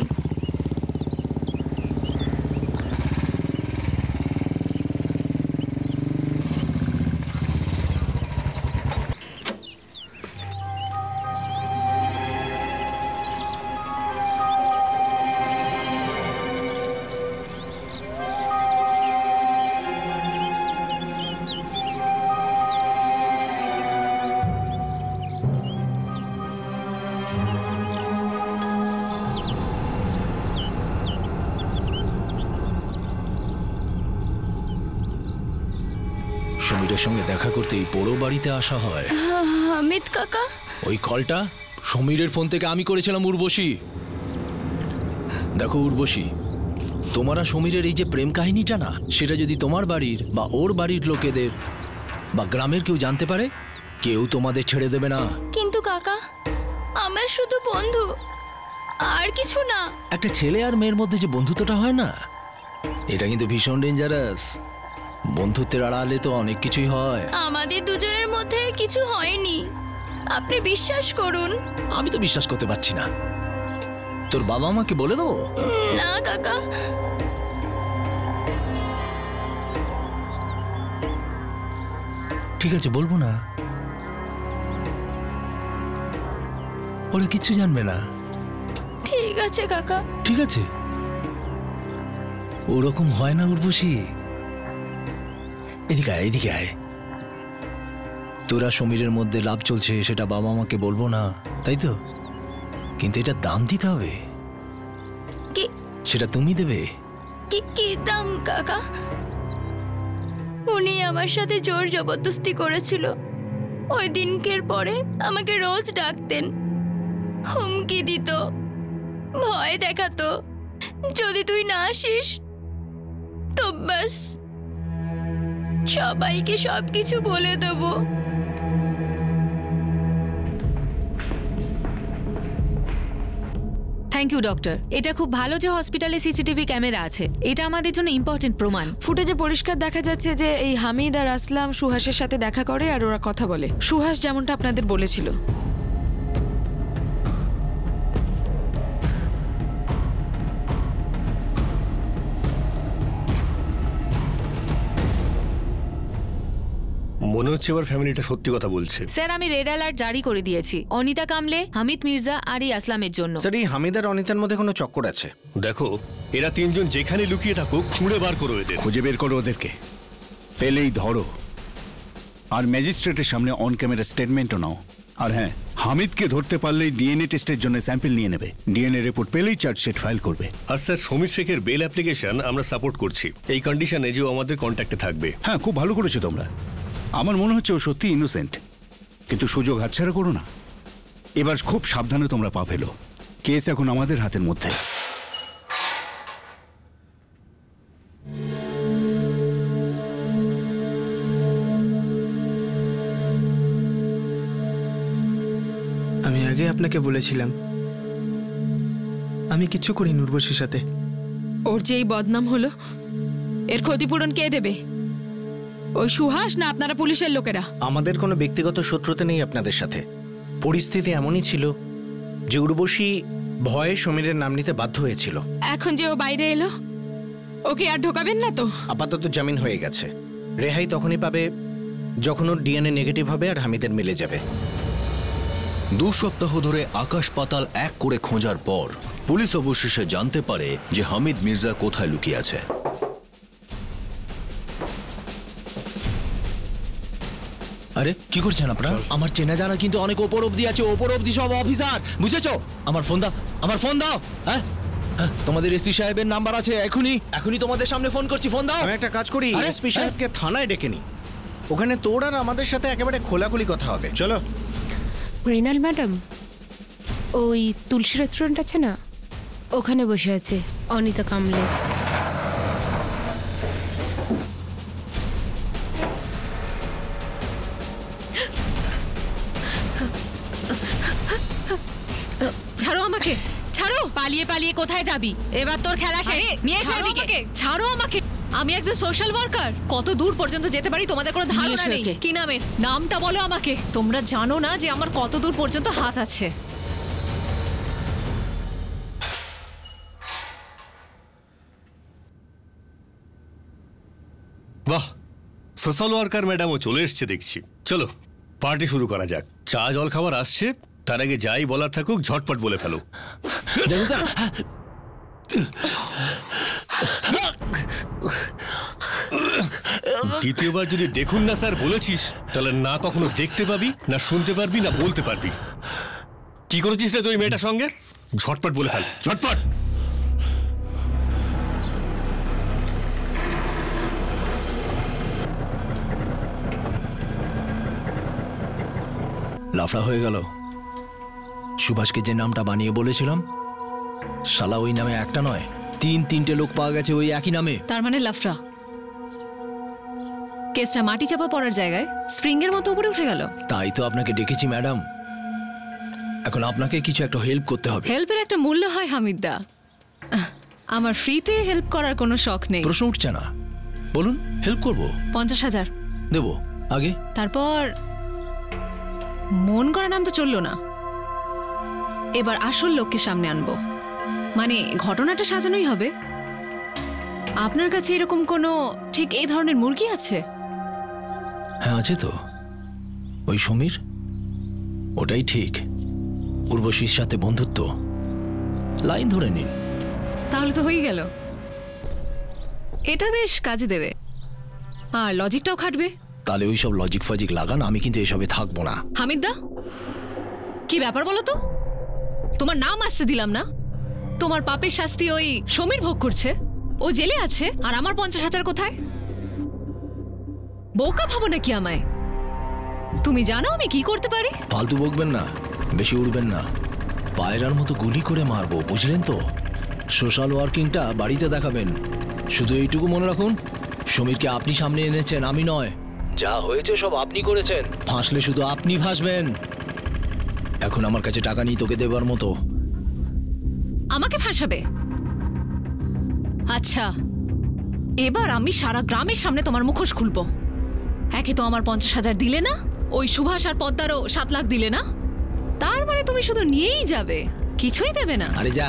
সমীরের সঙ্গে দেখা করতে এই পোড়ো বাড়িতে আসা হয়। অমিত কাকা, ওই কলটা সমীরের ফোন থেকে আমি করেছিলাম উর্বশী। দেখো উর্বশী, তোমার আর সমীরের এই যে প্রেম কাহিনীটা না, সেটা যদি তোমার বাড়ির বা ওর বাড়ির লোকেদের বা গ্রামের কেউ জানতে পারে, কেউ তোমাদের ছেড়ে দেবে না। কিন্তু কাকা, আমার শুধু বন্ধু, আর কিছু না। একটা ছেলে আর মেয়ের মধ্যে যে বন্ধুত্বটা হয় না, এটা কিন্তু ভীষণ ডেঞ্জারাস। বন্ধুত্বের আড়ালে তো অনেক কিছুই হয়। আমাদের দুজনের মধ্যে কিছু হয়নি, আপনি বিশ্বাস করুন। আমি তো বিশ্বাস করতে পারছি না। তোর বাবা মাকে বলে দেবো? না কাকা। ঠিক আছে, বলবো না। ওরা কিচ্ছু জানবে না। ঠিক আছে কাকা। ঠিক আছে, ওরকম হয় না উর্বশী। এদিকে আয়, এদিকে আয়। তোরা সমীরের মধ্যে লাভ চলছে, সেটা বাবা মাকে বলবো না, তাই তো? কিন্তু এটা দাম দিতে হবে। সেটা তুমি দেবে। কি দাম কাকা? উনি আমার সাথে জোর জবরদস্তি করেছিল। ওই দিনকের পরে আমাকে রোজ ডাকতেন, হুমকি দিত, ভয় দেখাতো, যদি তুই না আসিস তো ব্যাস সবাইকে সবকিছু বলে দেবো। Thank you doctor. এটা খুব ভালো যে হসপিটালে সিসিটিভি ক্যামেরা আছে, এটা আমাদের জন্য ইম্পর্টেন্ট প্রমাণ। ফুটেজে পরিষ্কার দেখা যাচ্ছে যে এই হামিদ আর আসলাম সুহাসের সাথে দেখা করে আর ওরা কথা বলে, সুহাস যেমনটা আপনাদের বলেছিল। মনে হচ্ছে এবার ফ্যামিলিটা সত্যি কথা বলছে। স্যার, আমি রেড অ্যালার্ট জারি করে দিয়েছি অনিতা কামলে, হামিদ মির্জা আর এই আসলামের জন্য। স্যার, এই হামিদ আর অনিতার মধ্যে কোনো চক্কর আছে? দেখো, এরা তিনজন যেখানে লুকিয়ে থাকুক, খুঁড়ে বার করো এদের। খুঁজে বের করো ওদেরকে, পেলেই ধরো। আর ম্যাজিস্ট্রেটের সামনে অন ক্যামেরা স্টেটমেন্টও নাও। আর হ্যাঁ, হামিদকে ধরতে পারলেই ডিএনএ টেস্টের জন্য স্যাম্পল নিয়ে নেবে। ডিএনএ রিপোর্ট পেলেই চার্জশিট ফাইল করবে। আর স্যার, সমীর শেখের বেল অ্যাপ্লিকেশন আমরা সাপোর্ট করছি, এই কন্ডিশনে যে ও আমাদের কন্ট্যাক্টে থাকবে। হ্যাঁ, খুব ভালো করেছো তোমরা। আমার মনে হচ্ছে ও সত্যি ইনোসেন্ট, কিন্তু সুযোগ হাতছাড়া করো না। এবার খুব সাবধানে তোমরা পা ফেলো, কেস এখন আমাদের হাতের মধ্যে। আমি আগে আপনাকে বলেছিলাম আমি কিছু করি উর্বশীর সাথে। ওর যে এই বদনাম হলো, এর ক্ষতিপূরণ কে দেবে? ওই সুহাস না আপনারা পুলিশের লোকেরা? আমাদের কোনো ব্যক্তিগত শত্রুতা নেই আপনাদের সাথে। পরিস্থিতি এমনই ছিল যে উর্বশী ভয়ে সমীরের নাম নিতে বাধ্য হয়েছিল। এখন যে ও বাইরে এলো, ওকে আর ঢোকাবেন না তো? আপাতত জামিন হয়ে গেছে। রেহাই তখনই পাবে যখন ওর ডিএনএ নেগেটিভ হবে আর হামিদের মিলে যাবে। 2 সপ্তাহ ধরে আকাশ পাতাল এক করে খোঁজার পর পুলিশ অবশেষে জানতে পারে যে হামিদ মির্জা কোথায় লুকিয়ে আছে। আরে কি করছেন আপনারা? আমার চেনা জানা কিন্তু অনেক ওপর অবধি আছে, ওপর অবধি সব অফিসার, বুঝেছো? আমার ফোন দাও, আমার ফোন দাও। হ্যাঁ, তোমাদের এসপি সাহেবের নাম্বার আছে, এখনই তোমাদের সামনে ফোন করছি, ফোন দাও। আমি একটা কাজ করি, এসপি সাহেবকে থানায় ডেকে নি, ওখানে তোর আর আমাদের সাথে একেবারে খোলাখুলি কথা হবে। চলো। মৃণাল ম্যাডাম, ওই তুলসী রেস্টুরেন্ট আছে না, ওখানে বসে আছে অনিতা কামলে। ছাড়ো আমাকে, ছাড়ো। পালিয়ে পালিয়ে কোথায় যাবি? এবার তোর খেলা শেষ। নিয়ে এসো এদিকে। ছাড়ো আমাকে, আমি একজন সোশ্যাল ওয়ার্কার। কত দূর পর্যন্ত যেতে পারি তোমাদের কোনো ধারণা নেই। কি নামের? নামটা বলো আমাকে। তোমরা জানো না যে আমার কত দূর পর্যন্ত হাত আছে। বাহ, সোশ্যাল ওয়ার্কার ম্যাডামও চলে এসছে দেখছি। চলো পার্টি শুরু করা যাক। চা জল খাবার আসছে, তার আগে যাই বলার থাকুক ঝটপট বলে ফেলো। দ্বিতীয়বার যদি দেখুন না স্যার বলেছিস, তাহলে না কখনো দেখতে পাবি, না শুনতে পারবি, না বলতে পারবি। কি করেছিস রে তুই মেয়েটার সঙ্গে? ঝটপট বলে ফেল, ঝটপট। লাফড়া হয়ে গেল। সুভাষকে যে নামটা বানিয়ে বলেছিলাম, শালা ওই নামে একটা নয়, তিনটে লোক পাওয়া গেছে ওই একই নামে। তার মানে লাফড়া। কেসটা মাটি চাপা পড়ার জায়গায় স্প্রিং এর মতো উপরে উঠে গেল। তাই তো আপনাকে ডেকেছি ম্যাডাম। এখন আপনাকে কিছু একটা হেল্প করতে হবে। হেল্পের একটা মূল্য হয় হামিদদা। আমার ফ্রিতে হেল্প করার কোনো শখ নেই। প্রশ্ন উঠছে না, বলুন হেল্প করব। 50,000 দেবো। আগে তারপর মন করা নাম তো চললো না, এবার আসল লোককে সামনে আনবো। মানে ঘটনাটা সাজানোই হবে। আপনার কাছে এরকম কোনো ঠিক এই ধরনের মুরগি আছে? হ্যাঁ আছে তো, ওই সমীর। ওটাই ঠিক। উর্বশীর সাথে বন্ধুত্ব, লাইন ধরে নিন। তাহলে তো হয়ে গেল। এটা বেশ কাজে দেবে, আর লজিকটাও খাটবে। তাহলে ওই সব লজিক ফাজিক লাগান, আমি কিন্তু এসবে থাকবো না। হামিদদা, কি ব্যাপার বলো তো? তোমার নাম আসতে দিলাম না। তোমার পাপের শাস্তি ওই সমীর ভোগ করছে, ও জেলে আছে, আর আমার 50,000 কোথায়? বোকা ভাবো নাকি আমায়? তুমি জানো আমি কি করতে পারি? ফালতু বকবেন না, বেশি উড়বেন না। পায়রার মতো গুলি করে মারবো, বুঝলেন তো? সোশ্যাল ওয়ার্কিংটা বাড়িতে দেখাবেন। শুধু এইটুকু মনে রাখুন, সমীরকে আপনি সামনে এনেছেন, আমি নয়। যা হয়েছে সব আপনি করেছেন। ফাঁসলে শুধু আপনি ফাঁসবেন। এখন আমার কাছে টাকা নেই তোকে দেবার মতো। আমাকে ফাঁসাবে? আচ্ছা, এবার আমি সারা গ্রামের সামনে তোমার মুখোশ খুলবো। একে তো আমার 50,000 দিলে না, ওই সুভাষ আর পদ্মারও 7 লাখ দিলে না। তার মানে তুমি শুধু নিয়েই যাবে, কিছুই দেবে না? আরে যা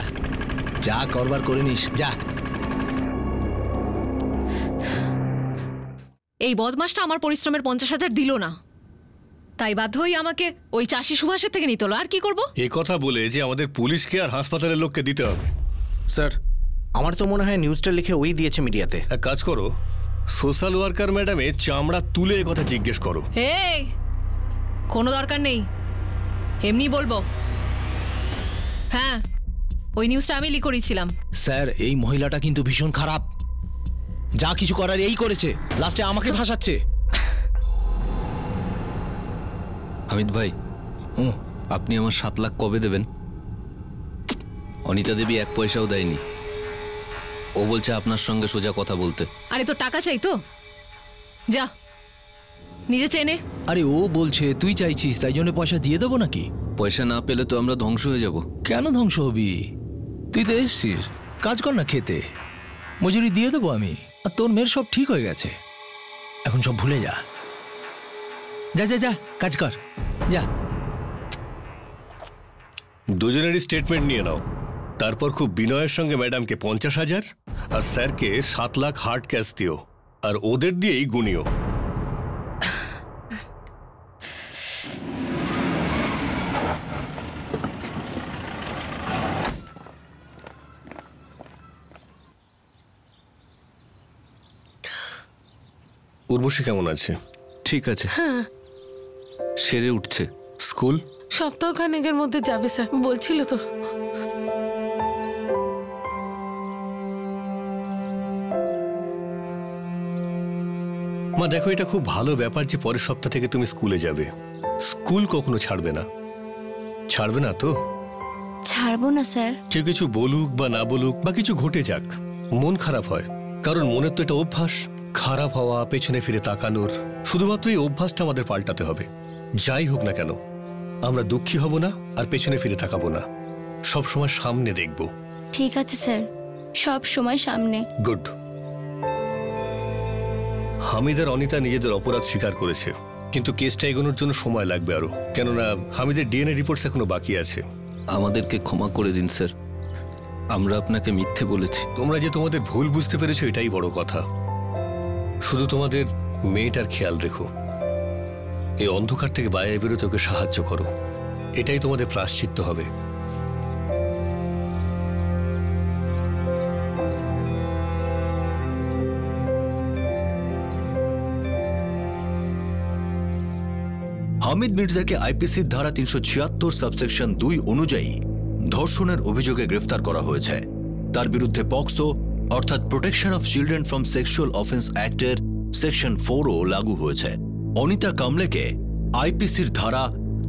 যা করবার করে নিস, যা। এই বদমাসটা আমার পরিশ্রমের 50,000 দিল না, তাই বাধ্য হয়ে আমাকে ওই চাষি সুভাষের থেকে নিতে হলো। আর কি করবো? এই কথা বলে যে আমাদের পুলিশকে আর হাসপাতালের লোককে দিতে হবে। স্যার, আমার তো মনে হয় নিউজটা লিখে ওই দিয়েছে মিডিয়াতে। এক কাজ করো, সোশ্যাল ওয়ার্কার ম্যাডামের চামড়া তুলে এ কথা জিজ্ঞেস করো। এই, কোনো দরকার নেই, এমনি বলবো। হ্যাঁ, ওই নিউজটা আমি লিক করেছিলাম। স্যার, এই মহিলাটা কিন্তু ভীষণ খারাপ। যা কিছু করার এই করেছে, লাস্টে আমাকে ফাঁসাচ্ছে। হামিদ ভাই, আপনি আমার 7 লাখ কবে দেবেন? অনিতা দেবী 1 পয়সাও দেয়নি। ও বলছে আপনার সঙ্গে সোজা কথা বলতে। আরে তো টাকা চাই তো, যা নিজে চেনে। আরে ও বলছে তুই চাইছিস, তাই জন্য পয়সা দিয়ে দেবো নাকি? পয়সা না পেলে তো আমরা ধ্বংস হয়ে যাব। কেন ধ্বংস হবি? তুই তো এসছিস, কাজ কর না খেতে, মজুরি দিয়ে দেবো আমি। আর তোর মেয়ের সব ঠিক হয়ে গেছে, এখন সব ভুলে যা। যা যা যা, কাজ কর, যা। দুজনেরই স্টেটমেন্ট নিয়ে নাও, তারপর খুব বিনয়ের সঙ্গে ম্যাডামকে 50,000 আর স্যারকে 7 লাখ হার্ড ক্যাশ দিও, আর ওদের দিয়েই গুনিও। উর্বশী কেমন আছে? ঠিক আছে, হ্যাঁ সেরে উঠছে। স্কুল সপ্তাহখানেকের মধ্যে যাবে স্যার বলছিল তো। মা দেখো, এটা খুব ভালো ব্যাপার যে পরের সপ্তাহ থেকে তুমি স্কুলে যাবে। স্কুল কখনো ছাড়বে না, ছাড়বে না তো? ছাড়বো না স্যার। কেউ কিছু বলুক বা না বলুক বা কিছু ঘটে যাক, মন খারাপ হয়, কারণ মনের তো এটা অভ্যাস খারাপ হওয়া, পেছনে ফিরে তাকানোর। শুধুমাত্র এই অভ্যাসটা আমাদের পাল্টাতে হবে। যাই হোক না কেন, আমরা দুঃখী হব না আর পেছনে ফিরে তাকাবো না, সব সময় সামনে দেখব। ঠিক আছে স্যার, সব সময় সামনে। গুড। হামিদ আর অনিতা নিজেদের অপরাধ স্বীকার করেছে, কিন্তু কেসটা এগোনোর জন্য সময় লাগবে আরো, কেননা হামিদের ডিএনএ রিপোর্টস এখনো বাকি আছে। আমাদেরকে ক্ষমা করে দিন স্যার, আমরা আপনাকে মিথ্যে বলেছি। তোমরা যে তোমাদের ভুল বুঝতে পেরেছো এটাই বড় কথা। শুধু তোমাদের মেয়েটার খেয়াল রেখো, এই অন্ধকার থেকে বাইরে বেরোতে ওকে সাহায্য করো, এটাই তোমাদের প্রায়শ্চিত্ত হবে। হামিদ মির্জাকে আইপিসির ধারা 376 সাবসেকশন 2 অনুযায়ী ধর্ষণের অভিযোগে গ্রেফতার করা হয়েছে। তার বিরুদ্ধে পক্সো অর্থাৎ protection of children from sexual offence অ্যাক্টের সেকশন 4ও লাগু হয়েছে। অনিতা কামলেকে আইপিসির ধারা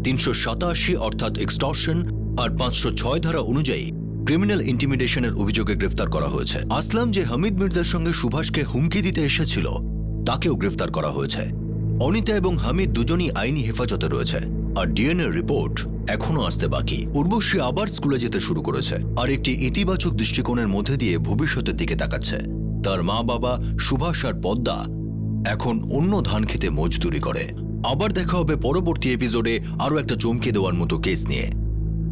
387 অর্থাৎ এক্সটর্শন আর 506 ধারা অনুযায়ী ক্রিমিনাল ইন্টিমিডেশনের অভিযোগে গ্রেফতার করা হয়েছে। আসলাম যে হামিদ মির্জার সঙ্গে সুভাষকে হুমকি দিতে এসেছিল, তাকেও গ্রেফতার করা হয়েছে। অনিতা এবং হামিদ দুজনই আইনি হেফাজতে রয়েছে, আর ডিএনএ রিপোর্ট এখনো আসতে বাকি। উর্বশী আবার স্কুলে যেতে শুরু করেছে আর একটি ইতিবাচক দৃষ্টিকোণের মধ্যে দিয়ে ভবিষ্যতের দিকে তাকাচ্ছে। তার মা বাবা সুভাষ আর পদ্মা এখন অন্য ধান খেতে মজদুরি করে। আবার দেখা হবে পরবর্তী এপিসোডে আরও একটা চমকে দেওয়ার মতো কেস নিয়ে।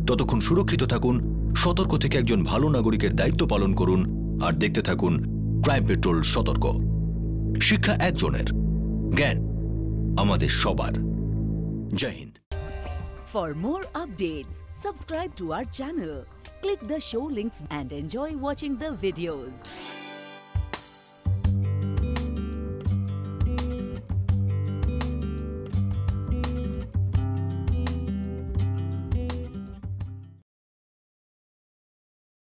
ততক্ষণ সুরক্ষিত থাকুন, সতর্ক থেকে একজন ভালো নাগরিকের দায়িত্ব পালন করুন, আর দেখতে থাকুন ক্রাইম পেট্রোল সতর্ক। শিক্ষা একজনের, জ্ঞান আমাদের সবার। জয় Hind. For more updates, subscribe to our channel, click the show links and enjoy watching the videos.